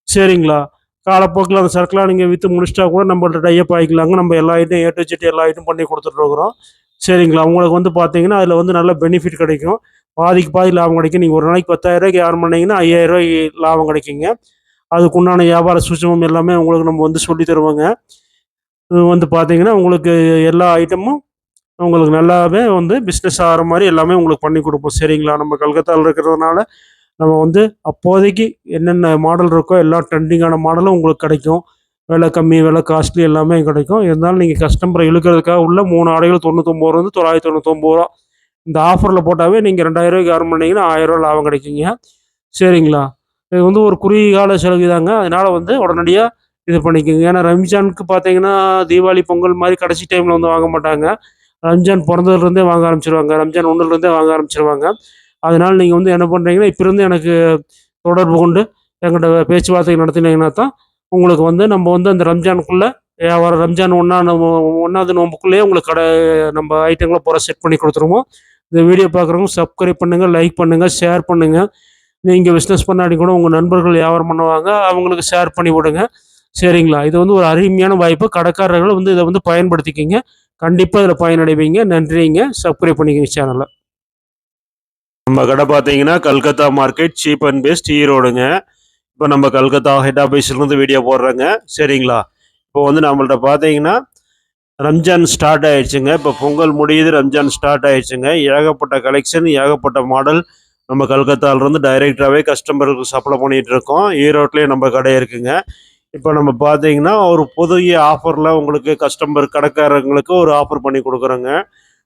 சரிங்களா? காலப்போக்குல அந்த சரக்குலாம் நீங்க வித்து முடிச்சுட்டா கூட நம்மள்ட்ட டை அப் ஆயிக்கலாங்க. நம்ம எல்லா ஐட்டம் ஏ டூ இசட் எல்லா ஐட்டம் பண்ணி குடுத்துட்டுருக்குறோம். சரிங்களா? உங்களுக்கு வந்து பார்த்தீங்கன்னா, அதில வந்து நல்ல பெனிஃபிட் கிடைக்கும். பாதிக்கு பாதி லாபம் கிடைக்கும். நீங்க ஒரு நாளைக்கு ரூ. 10,000 ஏர்ன் பண்ணீங்கன்னா, ரூ. 5,000 லாபம் கிடைக்குங்க. அதுக்குண்டான வியாபார சூட்சமம் எல்லாமே உங்களுக்கு நம்ம வந்து சொல்லி தருவோங்க. இது வந்து பார்த்தீங்கன்னா, உங்களுக்கு எல்லா ஐட்டமும் உங்களுக்கு நல்லாவே வந்து பிசினஸ் ஆகுற மாரி எல்லாமே உங்களுக்கு பண்ணி குடுப்போம். சரிங்களா? நம்ம கல்கத்தால இருக்கிறதுனால, நம்ம வந்து அப்போதைக்கு என்னென்ன மாடல் இருக்கோ, எல்லா ட்ரெண்டிங்கான மாடலும் உங்களுக்கு கிடைக்கும். விலை கம்மி, விலை காஸ்ட்லி எல்லாமே கிடைக்கும். இருந்தாலும் நீங்க கஸ்டமர இழுக்கிறதுக்காக உள்ள 3 ஆடைகள் ரூ. 99 ரூ. 999. இந்த ஆஃபர்ல போட்டாவே நீங்க ரூ. 2,000 ஏர்ன் பண்ணீங்கன்னா, ரூ. 1,000 லாபம் கிடைக்குங்க. சரிங்களா? இது வந்து ஒரு குறுகிய கால சலுகை தாங்க. அதனால வந்து உடனடியா இது பண்ணிக்கங்க. ஏன்னா ரம்ஜானுக்கு பார்த்தீங்கன்னா, தீபாவளி, பொங்கல் மாரி கடைசி டைம்ல வந்து வாங்க மாட்டாங்க. ரம்ஜான் பொறந்ததுலேருந்தே வாங்க ஆரம்பிச்சுருவாங்க. ரம்ஜான் 1லேருந்தே வாங்க ஆரம்பிச்சுருவாங்க. அதனால நீங்க வந்து என்ன பண்றீங்கன்னா, இப்ப இருந்து எனக்கு தொடர்பு கொண்டு என்கிட்ட பேச்சுவார்த்தை நடத்தினீங்கன்னா தான், உங்களுக்கு வந்து நம்ம வந்து அந்த ரம்ஜானுக்குள்ள வியாபாரம் ரம்ஜான் 1வது நோம்புக்குள்ளேயே உங்களுக்கு நம்ம ஐட்டங்கள பூரா செட் பண்ணி குடுத்துருவோம். இந்த வீடியோ பார்க்குறவங்க சப்ஸ்கிரைப் பண்ணுங்க, லைக் பண்ணுங்க, ஷேர் பண்ணுங்க. நீங்க பிசினஸ் பண்ணாட்டி கூட உங்க நண்பர்கள் வியாபாரம் பண்ணுவாங்க. அவங்களுக்கு ஷேர் பண்ணி விடுங்க. சரிங்களா? இது வந்து ஒரு அருமையான வாய்ப்பு. கடைக்காரர்கள் வந்து இத வந்து பயன்படுத்திக்கங்க. கண்டிப்பா இதில பயனடைவீங்க. நன்றிங்க. சப்ஸ்கிரைப் பண்ணிக்கங்க சேனல. நம்ம கடை பார்த்தீங்கன்னா, Calcutta market cheap and best ஈரோடுங்க. இப்ப நம்ம கல்கத்தா ஹெட் ஆஃபீஸ்லேருந்து வீடியோ போடுறோங்க. சரிங்களா? இப்போ வந்து நம்மள்ட்ட பார்த்தீங்கன்னா, ரம்ஜான் ஸ்டார்ட் ஆயிடுச்சுங்க. இப்போ பொங்கல் முடியுது, ரம்ஜான் ஸ்டார்ட் ஆயிடுச்சுங்க. ஏகப்பட்ட கலெக்ஷன், ஏகப்பட்ட மாடல் நம்ம கல்கத்தாவிலேருந்து டைரக்ட்டாவே கஸ்டமருக்கு சப்ளை பண்ணிட்டு இருக்கோம். ஈரோட்லயே நம்ம கடை இருக்குங்க. இப்போ நம்ம பார்த்தீங்கன்னா, ஒரு புதிய ஆஃபர்ல உங்களுக்கு கஸ்டமர் கடைக்காரங்களுக்கு ஒரு ஆஃபர் பண்ணி குடுக்குறோங்க.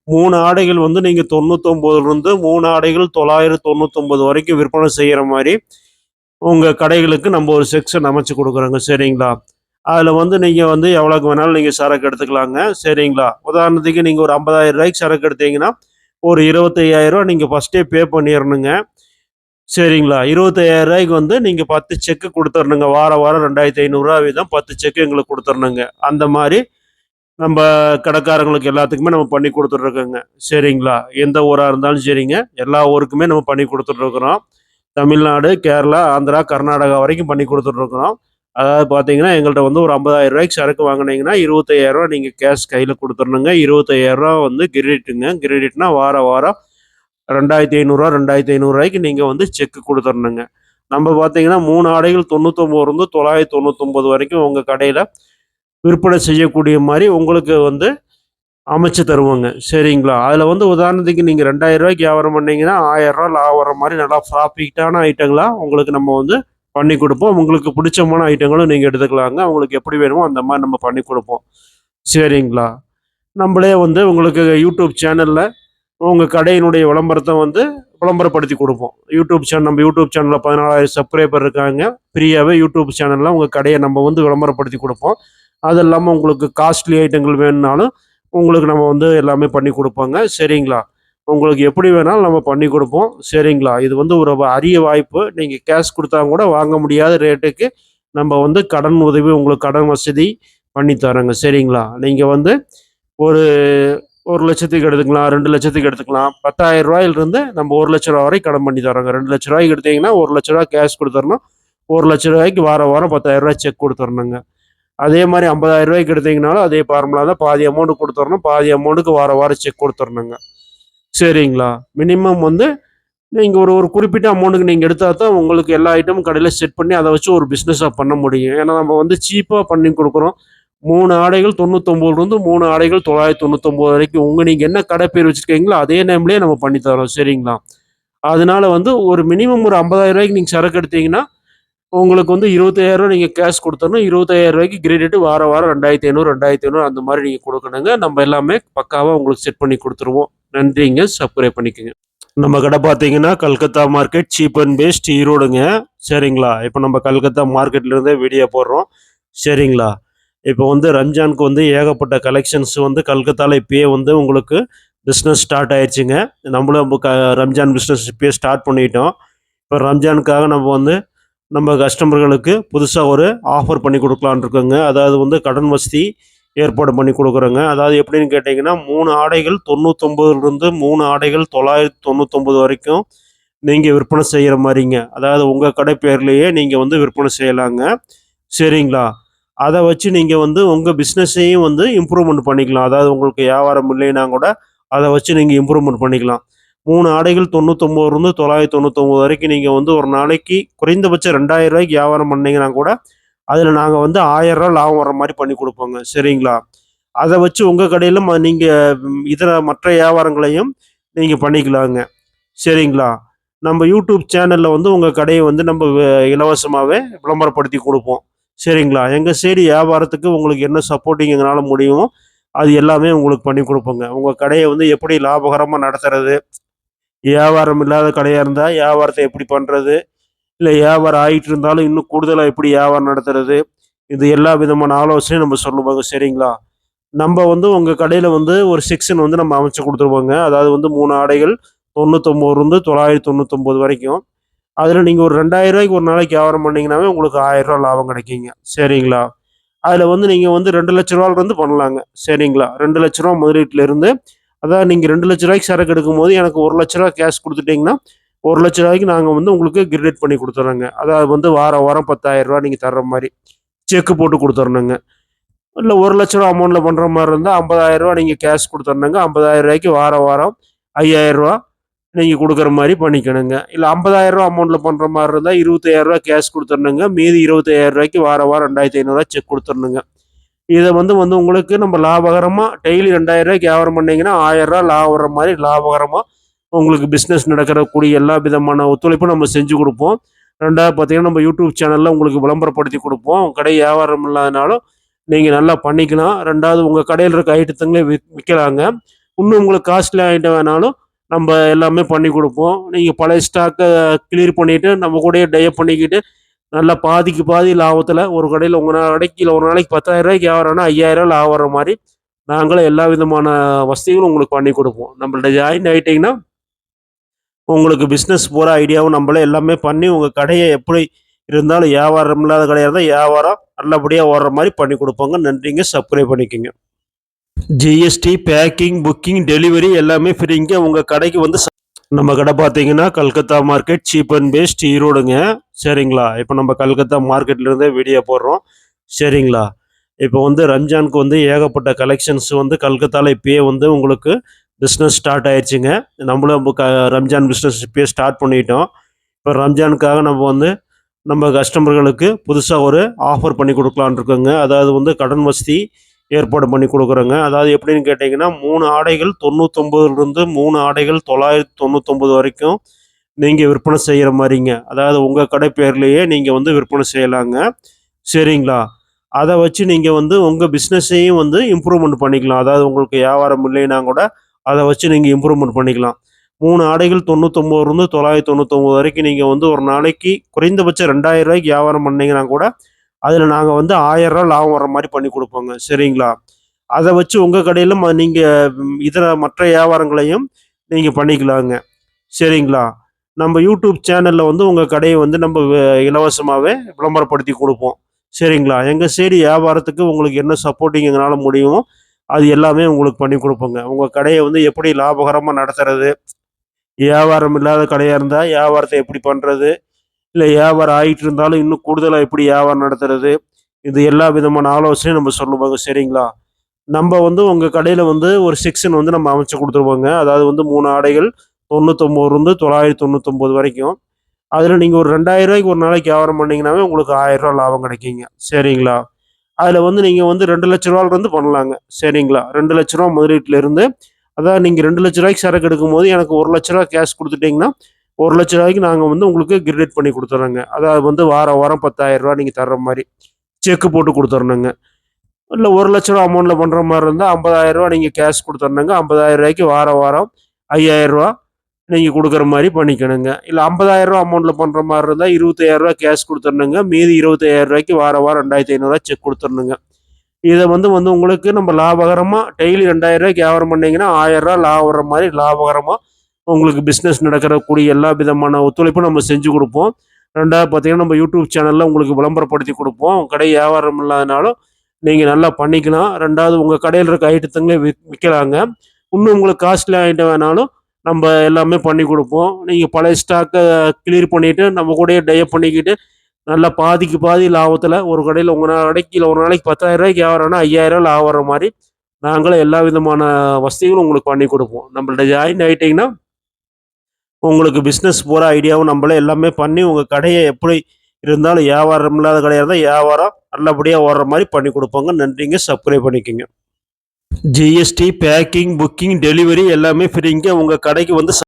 3 ஆடைகள் வந்து நீங்க 99லிருந்து 3 ஆடைகள் 999 வரைக்கும் விற்பனை செய்யற மாரி, உங்க கடைகளுக்கு நம்ம ஒரு செக்ஷன் அமைச்சு குடுக்குறோங்க. சரிங்களா? அதுல வந்து நீங்க வந்து எவ்வளோக்கு வேணாலும் நீங்க சரக்கு எடுத்துக்கலாங்க. சரிங்களா? உதாரணத்துக்கு நீங்க ஒரு ரூ. 50,000 சரக்கு எடுத்தீங்கன்னா, ஒரு ரூ. 25,000 நீங்க ஃபர்ஸ்ட்டே பே பண்ணிறணுங்க. சரிங்களா? ரூ. 25,000 வந்து நீங்க 10 செக் குடுத்துறணுங்க. வாரம் வாரம் ரூ. 2,500 வீதம் 10 செக் எங்களுக்கு குடுத்துறணுங்க. அந்த மாரி நம்ப கடைக்காரங்களுக்கு எல்லாத்துக்குமே நம்ம பண்ணி குடுத்துட்டுருக்கோங்க. சரிங்களா? எந்த ஊரா இருந்தாலும் சரிங்க. எல்லா ஊருக்குமே நம்ம பண்ணி குடுத்துட்டுருக்குறோம். தமிழ்நாடு, கேரளா, ஆந்திரா, கர்நாடகா வரைக்கும் பண்ணி குடுத்துட்டுருக்குறோம். அதாவது பார்த்தீங்கன்னா, எங்கள்ட்ட வந்து ஒரு ரூ. 50,000 சரக்கு வாங்குனீங்கன்னா, ரூ. 25,000 நீங்க கேஷ் கையில குடுத்துறணுங்க. ரூ. 25,000 வந்து கிரெடிட்டுங்க. கிரெடிட்னா வாரம் வாரம் ரூ. 2,500 ரூ. 2,500 நீங்க வந்து செக் குடுத்துறணுங்க. நம்ம பார்த்தீங்கன்னா, 3 ஆடைகள் 99 999 வரைக்கும் உங்க கடையில விற்பனை செய்யக்கூடிய மாரி உங்களுக்கு வந்து அமைச்சு தருவோங்க. சரிங்களா? அதுல வந்து உதாரணத்துக்கு நீங்க ரூ. 2,000 வியாபாரம் பண்ணீங்கன்னா, ரூ. 1,000 லாபம் வர மாரி நல்லா ப்ராஃபிட்டான ஐட்டங்களா உங்களுக்கு நம்ம வந்து பண்ணி குடுப்போம். உங்களுக்கு பிடிச்சமான ஐட்டங்களும் நீங்க எடுத்துக்கலாங்க. உங்களுக்கு எப்படி வேணுமோ அந்த மாரி நம்ம பண்ணி குடுப்போம். சரிங்களா? நம்பளே வந்து உங்களுக்கு யூடியூப் சேனல்ல உங்க கடையினுடைய விளம்பரத்த வந்து விளம்பரப்படுத்தி குடுப்போம். நம்ம யூடியூப் சேனல்ல 14,000 சப்ஸ்கிரைபர் இருக்காங்க. ஃப்ரீயாவே யூடியூப் சேனல்ல உங்க கடைய நம்ம வந்து விளம்பரப்படுத்தி குடுப்போம். அது இல்லாம உங்களுக்கு காஸ்ட்லி ஐட்டங்கள் வேணும்னாலும், உங்களுக்கு நம்ம வந்து எல்லாமே பண்ணி குடுப்போங்க. சரிங்களா? உங்களுக்கு எப்படி வேணாலும் நம்ம பண்ணி குடுப்போம். சரிங்களா? இது வந்து ஒரு அரிய வாய்ப்பு. நீங்க கேஷ் குடுத்தா கூட வாங்க முடியாத ரேட்டுக்கு நம்ம வந்து கடன் உதவி உங்களுக்கு கடன் வசதி பண்ணி தர்றோங்க. சரிங்களா? நீங்க வந்து ஒரு 1,00,000க்கு எடுத்துக்கலாம், 2,00,000க்கு எடுத்துக்கலாம். ரூ. 10,000 நம்ம ரூ. 1,00,000 வரை கடன் பண்ணி தர்றோங்க. ரூ. 2,00,000 எடுத்தீங்கன்னா, ரூ. 1,00,000 கேஷ் குடுத்துறணும். ரூ. 1,00,000 வாரம் வாரம் ரூ. 10,000 செக் குடுத்துறணுங்க. அதே மாரி ரூ. 50,000 எடுத்தீங்கனாலும் அதே ஃபார்முலா தான். பாதி அமௌண்ட் குடுத்துறணும். பாதி அமௌண்ட்டுக்கு வாரம் வாரம் செக் குடுத்துறணுங்க. சரிங்களா? மினிமம் வந்து நீங்க ஒரு ஒரு குறிப்பிட்ட அமௌண்ட்டுக்கு நீங்க எடுத்தா தான் உங்களுக்கு எல்லா ஐட்டமும் கடையில செட் பண்ணி, அத வச்சு ஒரு பிசினஸா பண்ண முடியும். ஏன்னா நம்ம வந்து சீப்பா பண்ணி குடுக்குறோம். 3 ஆடைகள் 99லேருந்து 3 ஆடைகள் 999 வரைக்கும் நீங்க என்ன கடை பேர் வச்சிருக்கீங்களோ அதே நேம்லயே நம்ம பண்ணி தரோம். சரிங்களா? அதனால வந்து ஒரு மினிமம் ஒரு ரூ. 50,000 நீங்க சரக்கு எடுத்தீங்கன்னா, உங்களுக்கு வந்து ரூ. 25,000 நீங்க கேஷ் குடுத்தரணும். ரூ. 25,000 கிரெடிட் வாரம் வாரம் 2500, 2500 அந்த மாரி நீங்க குடுக்கணுங்க. நம்ம எல்லாமே பக்காவா உங்களுக்கு செட் பண்ணி குடுத்துருவோம். நன்றிங்க. சப்ஸ்கிரைப் பண்ணிக்கங்க. நம்ம கடை பார்த்தீங்கன்னா, Calcutta market cheap and best ஈரோடுங்க. சரிங்களா? இப்ப நம்ம கல்கத்தா மார்க்கெட்ல இருந்தே வீடியோ போடுறோம். சரிங்களா? இப்போ வந்து ரம்ஜானுக்கு வந்து ஏகப்பட்ட கலெக்ஷன்ஸ் வந்து கல்கத்தால இப்பயே வந்து உங்களுக்கு பிஸ்னஸ் ஸ்டார்ட் ஆயிடுச்சுங்க. நம்மளும் ரம்ஜான் பிஸ்னஸ் இப்பயே ஸ்டார்ட் பண்ணிட்டோம். இப்போ ரம்ஜானுக்காக நம்ம வந்து நம்ம கஸ்டமர்களுக்கு புதுசா ஒரு ஆஃபர் பண்ணி குடுக்கலான்னு இருக்கோங்க. அதாவது வந்து கடன் வசதி ஏற்பாடு பண்ணி குடுக்குறோங்க. அதாவது எப்படின்னு கேட்டீங்கன்னா, 3 ஆடைகள் 99லிருந்து 3 ஆடைகள் 999 வரைக்கும் நீங்க விற்பனை செய்ற மாரிங்க. அதாவது உங்க கடை பேர்லயே நீங்க வந்து விற்பனை செய்யலாங்க. சரிங்களா? அத வச்சு நீங்க வந்து உங்க பிசினஸையும் வந்து இம்ப்ரூவ்மெண்ட் பண்ணிக்கலாம். அதாவது உங்களுக்கு வியாபாரம் இல்லைன்னா கூட, அத வச்சு நீங்க இம்ப்ரூவ்மெண்ட் பண்ணிக்கலாம். 3 ஆடைகள் 99லிருந்து 999 வரைக்கும் நீங்க வந்து ஒரு நாளைக்கு குறைந்தபட்சம் ரூ. 2000 வியாபாரம் பண்ணீங்கன்னா கூட, அதுல நாங்க வந்து ரூ. 1000 லாபம் வர்ற மாரி பண்ணி குடுப்போங்க. சரிங்களா? அத வச்சு உங்க கடையில நீங்க இதர மற்ற வியாபாரங்களையும் நீங்க பண்ணிக்கலாங்க. சரிங்களா? நம்ம யூடியூப் சேனல்ல வந்து உங்க கடைய வந்து நம்ம இலவசமாவே விளம்பரப்படுத்தி குடுப்போம். சரிங்களா? எங்க சைடு வியாபாரத்துக்கு உங்களுக்கு என்ன சப்போர்ட்டிங் எங்கனால முடியுமோ, அது எல்லாமே உங்களுக்கு பண்ணி குடுப்போங்க. உங்க கடைய வந்து எப்படி லாபகரமா நடத்துறது? வியாபாரம் இல்லாத கடையா இருந்தா, வியாபாரத்த எப்படி பண்றது? இல்ல வியாபாரம் ஆயிட்டு இருந்தாலும், இன்னும் கூடுதலா எப்படி வியாபாரம் நடத்துறது? இது எல்லா விதமான ஆலோசனையும் நம்ம சொல்லுவோங்க. சரிங்களா? நம்ப வந்து உங்க கடையில வந்து ஒரு செக்ஷன் வந்து நம்ம அமைச்சு குடுத்துருவோங்க. அதாவது வந்து 3 ஆடைகள் 99லிருந்து 999 வரைக்கும். அதுல நீங்க ஒரு ரூ. 2000 ஒரு நாளைக்கு வியாபாரம் பண்ணீங்கன்னாவே, உங்களுக்கு ரூ. 1000 லாபம் கிடைக்குங்க. சரிங்களா? அதுல வந்து நீங்க வந்து ரூ. 2,00,000லிருந்து பண்ணலாங்க. சரிங்களா? ரூ. 2,00,000 முதலீட்டுல இருந்து, அதாவது நீங்க ரூ. 2,00,000 சரக்கு எடுக்கும்போது எனக்கு ரூ. 1,00,000 கேஷ் குடுத்துட்டீங்கன்னா, ரூ. 1,00,000 நாங்க வந்து உங்களுக்கு கிரெடிட் பண்ணி குடுத்துர்றோங்க. அதாவது வந்து வாரம் வாரம் ரூ. 10,000 நீங்க தர்ற மாரி. செக் போட்டு குடுத்துரணுங்க. இல்ல ரூ. 1,00,000 அமௌண்ட்ல பண்ற மாரி இருந்தா, ரூ. 50,000 நீங்க கேஷ் குடுத்துரணுங்க. ரூ. 50,000 வாரம் வாரம் ரூ. 5,000 நீங்க குடுக்குற மாரி பண்ணிக்கணுங்க. இல்ல ரூ. 50,000 அமௌண்ட்ல பண்ற மாரி இருந்தா, ரூ. 25,000 கேஷ் குடுத்துரணுங்க. மீதி ரூ. 25,000 வாரம் வாரம் ரூ. 2,500 செக் குடுத்துரணுங்க. இத வந்து வந்து உங்களுக்கு நம்ம லாபகரமா டெய்லி ரூ. 2,000 வியாபாரம் பண்ணீங்கன்னா, ரூ. 1000 லாபம் வர்ற மாரி லாபகரமா உங்களுக்கு பிசினஸ் நடக்கக்கூடிய எல்லா விதமான ஒத்துழைப்பும் நம்ம செஞ்சு குடுப்போம். 2வது பார்த்தீங்கன்னா, நம்ம யூடியூப் சேனல்ல உங்களுக்கு விளம்பரப்படுத்தி குடுப்போம். உங்க கடை வியாபாரம் இல்லாதனாலும், நீங்க நல்லா பண்ணிக்கலாம். 2வது உங்க கடையில இருக்க ஐட்டத்துங்களே விக்கலாங்க. இன்னும் உங்களுக்கு காஸ்ட்லி ஐட்டம் வேணாலும், நம்ப எல்லாமே பண்ணி குடுப்போம். நீங்க பழைய ஸ்டாக்க கிளியர் பண்ணிட்டு, நம்ம கூடயே டை அப் பண்ணிக்கிட்டு, நல்லா பாதிக்கு பாதி லாபத்துல ஒரு கடையில உங்க கடைக்கு ஒரு நாளைக்கு ரூ. 10,000 வியாபாரம்னா ரூ. 5,000 லாபம் வர்ற மாரி, நாங்களும் எல்லா விதமான வசதிகளும் உங்களுக்கு பண்ணி குடுப்போம். நம்மள்ட்ட ஜாயின் ஆயிட்டீங்கன்னா, உங்களுக்கு பிசினஸ் பூரா ஐடியாவும் நம்மளே எல்லாமே பண்ணி, உங்க கடைய எப்படி இருந்தாலும் வியாபாரம் இல்லாத கடையா இருந்தா, வியாபாரம் நல்லபடியா ஓடுற மாரி பண்ணி குடுப்போங்க. நன்றிங்க. சப்ஸ்கிரைப் பண்ணிக்கங்க. ஜிஎஸ்டி, பேக்கிங், புக்கிங், டெலிவரி எல்லாமே ஃப்ரீங்க. உங்க கடைக்கு வந்து நம்ம கடை பார்த்தீங்கன்னா, Calcutta market cheap and best ஈரோடுங்க. சரிங்களா? இப்ப நம்ம கல்கத்தா மார்க்கெட்ல இருந்தே வீடியோ போடுறோம். சரிங்களா? இப்போ வந்து ரம்ஜானுக்கு வந்து ஏகப்பட்ட கலெக்ஷன்ஸ் வந்து கல்கத்தால இப்பயே வந்து உங்களுக்கு பிஸ்னஸ் ஸ்டார்ட் ஆயிடுச்சுங்க. நம்மளும் ரம்ஜான் பிஸ்னஸ் இப்பயே ஸ்டார்ட் பண்ணிட்டோம். இப்போ ரம்ஜானுக்காக நம்ம வந்து நம்ம கஸ்டமர்களுக்கு புதுசா ஒரு ஆஃபர் பண்ணி குடுக்கலான்னு இருக்கோங்க. அதாவது வந்து கடன் வசதி ஏற்பாடு பண்ணி குடுக்குறோங்க. அதாவது எப்படின்னு கேட்டீங்கன்னா, 3 ஆடைகள் 99லிருந்து 3 ஆடைகள் 999 வரைக்கும் நீங்க விற்பனை செய்ற மாரிங்க. அதாவது உங்க கடை பேர்லயே நீங்க வந்து விற்பனை செய்யலாங்க. சரிங்களா? அத வச்சு நீங்க வந்து உங்க பிசினஸையும் வந்து இம்ப்ரூவ்மெண்ட் பண்ணிக்கலாம். அதாவது உங்களுக்கு வியாபாரம் இல்லைன்னா கூட, அத வச்சு நீங்க இம்ப்ரூவ்மெண்ட் பண்ணிக்கலாம். 3 ஆடைகள் 99லிருந்து 999 வரைக்கும் நீங்க வந்து ஒரு நாளைக்கு குறைந்தபட்சம் ரூ. 2,000 வியாபாரம் பண்ணீங்கன்னா கூட, அதுல நாங்க வந்து ரூ. 1000 லாபம் வர்ற மாரி பண்ணி குடுப்போங்க. சரிங்களா? அத வச்சு உங்க கடையில நீங்க இதர மற்ற வியாபாரங்களையும் நீங்க பண்ணிக்கலாங்க. சரிங்களா? நம்ம யூடியூப் சேனல்ல வந்து உங்க கடைய வந்து நம்ம இலவசமாவே விளம்பரப்படுத்தி குடுப்போம். சரிங்களா? எங்க சைடு வியாபாரத்துக்கு உங்களுக்கு என்ன சப்போர்ட்டிங் எங்கனால முடியுமோ, அது எல்லாமே உங்களுக்கு பண்ணி குடுப்போங்க. உங்க கடைய வந்து எப்படி லாபகரமா நடத்துறது? வியாபாரம் இல்லாத கடையா இருந்தா, வியாபாரத்த எப்படி பண்றது? இல்ல வியாபாரம் ஆயிட்டு இருந்தாலும், இன்னும் கூடுதலா எப்படி வியாபாரம் நடத்துறது? இது எல்லா விதமான ஆலோசனையும் நம்ம சொல்லுவோங்க. சரிங்களா? நம்ப வந்து உங்க கடையில வந்து ஒரு செக்ஷன் வந்து நம்ம அமைச்சு குடுத்துருவோங்க. அதாவது வந்து 3 ஆடைகள் 99லிருந்து 999 வரைக்கும். அதுல நீங்க ஒரு ரூ. 2,000 ஒரு நாளைக்கு வியாபாரம் பண்ணீங்கன்னாவே, உங்களுக்கு ரூ. 1000 லாபம் கிடைக்குங்க. சரிங்களா? அதில் வந்து நீங்கள் வந்து 2,00,000 பண்ணலாங்க. சரிங்களா? 2,00,000 முதலீட்டிலேருந்து அதான் நீங்கள் 2,00,000 சரக்கு எடுக்கும்போது எனக்கு ரூ. 1,00,000 கேஷ் கொடுத்துட்டீங்கன்னா, ரூ. 1,00,000 நாங்கள் வந்து உங்களுக்கு கிரெடிட் பண்ணி கொடுத்துட்றோங்க. அதாவது வந்து வாரம் வாரம் ரூ. 10,000 நீங்கள் தர்ற மாதிரி செக்கு போட்டு கொடுத்துட்றணுங்க. இல்ல ரூ. 1,00,000 அமௌண்ட்ல பண்ற மாரி இருந்தா ரூ. 50,000 நீங்க கேஷ் குடுத்துறணுங்க. ரூ. 50,000க்கு வாரம் வாரம் ரூ. 5,000 நீங்க குடுக்குற மாரி பண்ணிக்கணுங்க. இல்ல ரூ. 50,000 அமௌண்ட்ல பண்ற மாரி இருந்தா ரூ. 25,000 கேஷ் குடுத்துறணுங்க. மீதி ரூ. 25,000க்கு வாரம் வாரம் ரூ. 2,500 செக் குடுத்துறணுங்க. இத வந்து வந்து உங்களுக்கு நம்ம லாபகரமா டெய்லி ரூ. 2,000 வியாபாரம் பண்ணீங்கன்னா, ரூ. 1,000 லாபம் வர்ற மாரி லாபகரமா உங்களுக்கு பிசினஸ் நடக்கிற கூடிய எல்லா விதமான ஒத்துழைப்பும் நம்ம செஞ்சு குடுப்போம். 2வது பார்த்தீங்கன்னா, நம்ம யூடியூப் சேனல்ல உங்களுக்கு விளம்பரப்படுத்தி குடுப்போம். உங்க கடை வியாபாரம் இல்லாதனாலும் நீங்க நல்லா பண்ணிக்கலாம். 2வது உங்க கடையில இருக்க ஐட்டத்துங்களே விக்கலாங்க. இன்னும் உங்களுக்கு காஸ்ட்லி ஐட்டம் வேணாலும் நம்ப எல்லாமே பண்ணி குடுப்போம். நீங்க பழைய ஸ்டாக்க கிளியர் பண்ணிட்டு, நம்ம கூடயே டை அப் பண்ணிக்கிட்டு, நல்லா பாதிக்கு பாதி லாபத்தில ஒரு கடையில உங்க கடைக்கு ஒரு நாளைக்கு ரூ. 10,000 வியாபாரம்னா ரூ. 5,000 லாபம் வர்ற மாரி, நாங்களே எல்லா விதமான வசதிகளும் உங்களுக்கு பண்ணி குடுப்போம். நம்மள்ட்ட ஜாயின் ஆயிட்டீங்கன்னா, உங்களுக்கு பிசினஸ் பூரா ஐடியாவும் நம்பளே எல்லாமே பண்ணி, உங்க கடைய எப்படி இருந்தாலும் வியாபாரம் இல்லாத கடையா இருந்தா வியாபாரம் நல்லபடியா ஓடுற மாரி பண்ணி குடுப்போங்க. நன்றிங்க. சப்ஸ்கிரைப் பண்ணிக்கங்க. ஜிஎஸ்டி, பேக்கிங், புக்கிங், டெலிவரி எல்லாமே ஃப்ரீங்க. உங்க கடைக்கு வந்து